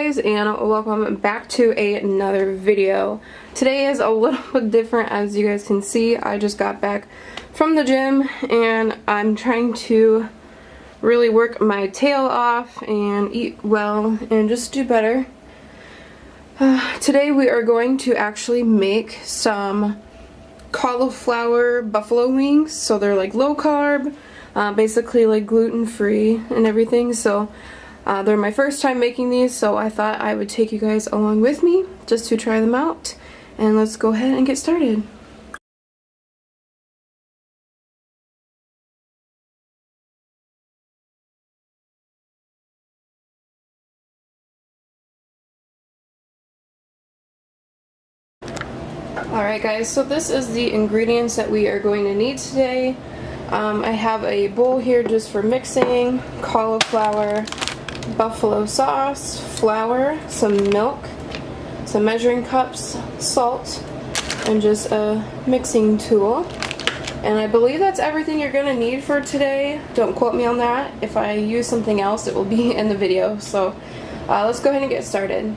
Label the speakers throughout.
Speaker 1: guys, and welcome back to another video. Today is a little bit different. As you guys can see, I just got back from the gym and I'm trying to really work my tail off and eat well and just do better. Today we are going to actually make some cauliflower buffalo wings. So they're like low carb, basically like gluten-free and everything. So they're my first time making these, so I thought I would take you guys along with me just to try them out. And let's go ahead and get started. Alright guys, so this is the ingredients that we are going to need today. I have a bowl here just for mixing: cauliflower, buffalo sauce, flour, some milk, some measuring cups, salt, and just a mixing tool. And I believe that's everything you're going to need for today. Don't quote me on that. If I use something else, it will be in the video. So let's go ahead and get started.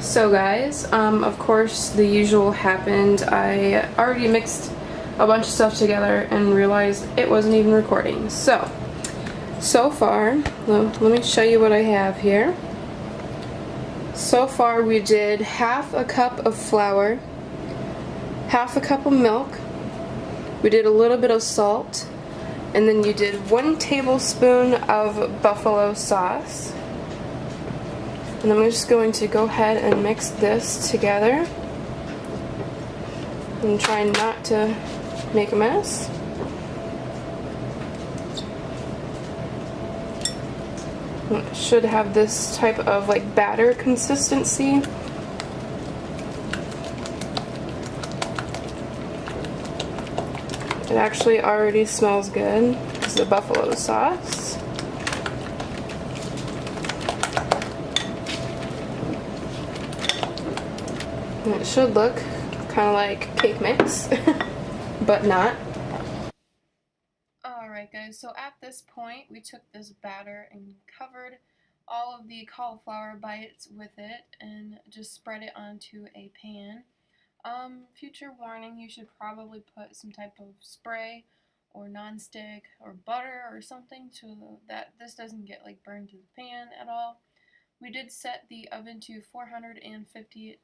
Speaker 1: So guys, of course the usual happened. I already mixed a bunch of stuff together and realized it wasn't even recording. So far, let me show you what I have here. So far we did half a cup of flour, half a cup of milk, we did a little bit of salt, and then you did 1 tablespoon of buffalo sauce. And I'm just going to go ahead and mix this together and try not to make a mess. It should have this type of like batter consistency. It actually already smells good. This is the buffalo sauce. And it should look kind of like cake mix, but not. Alright guys, so at this point we took this batter and covered all of the cauliflower bites with it and just spread it onto a pan. Future warning, you should probably put some type of spray or nonstick or butter or something so that this doesn't get like burned to the pan at all. We did set the oven to 450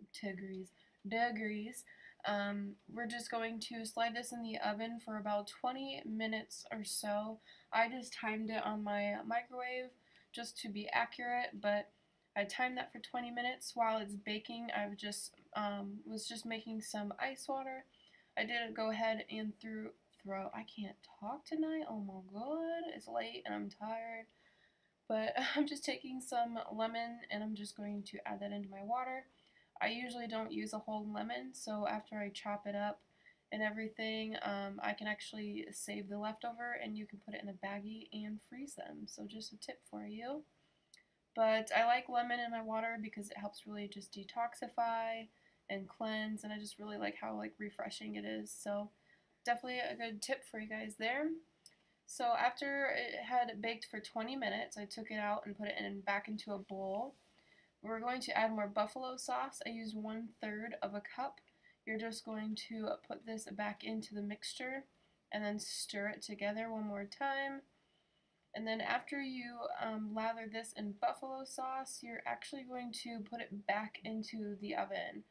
Speaker 1: degrees. We're just going to slide this in the oven for about 20 minutes or so. I just timed it on my microwave just to be accurate, but I timed that for 20 minutes. While it's baking, I was just making some ice water. I did go ahead and I can't talk tonight. Oh my god, it's late and I'm tired. But I'm just taking some lemon and I'm just going to add that into my water. I usually don't use a whole lemon, so after I chop it up and everything, I can actually save the leftover and you can put it in a baggie and freeze them. So just a tip for you. But I like lemon in my water because it helps really just detoxify and cleanse, and I just really like how like refreshing it is. So definitely a good tip for you guys there. So after it had baked for 20 minutes, I took it out and put it back into a bowl. We're going to add more buffalo sauce. I used 1/3 of a cup. You're just going to put this back into the mixture and then stir it together one more time. And then after you lather this in buffalo sauce, you're actually going to put it back into the oven.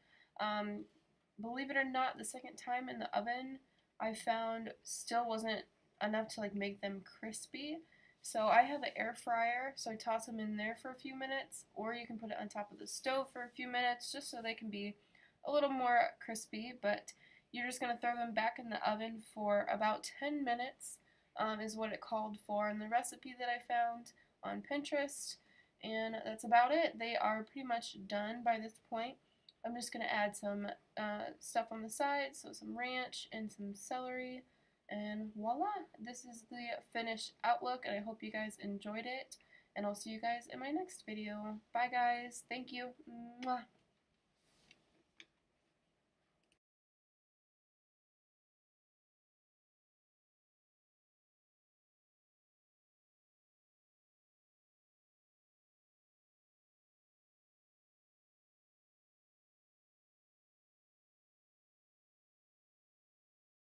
Speaker 1: Believe it or not, the second time in the oven, I found still wasn't enough to like make them crispy. So I have an air fryer, so I toss them in there for a few minutes, or you can put it on top of the stove for a few minutes just so they can be a little more crispy. But you're just going to throw them back in the oven for about 10 minutes is what it called for in the recipe that I found on Pinterest. And that's about it. They are pretty much done by this point. I'm just going to add some stuff on the side, so some ranch and some celery, and voila! This is the finished outlook, and I hope you guys enjoyed it, and I'll see you guys in my next video. Bye guys, thank you. Mwah.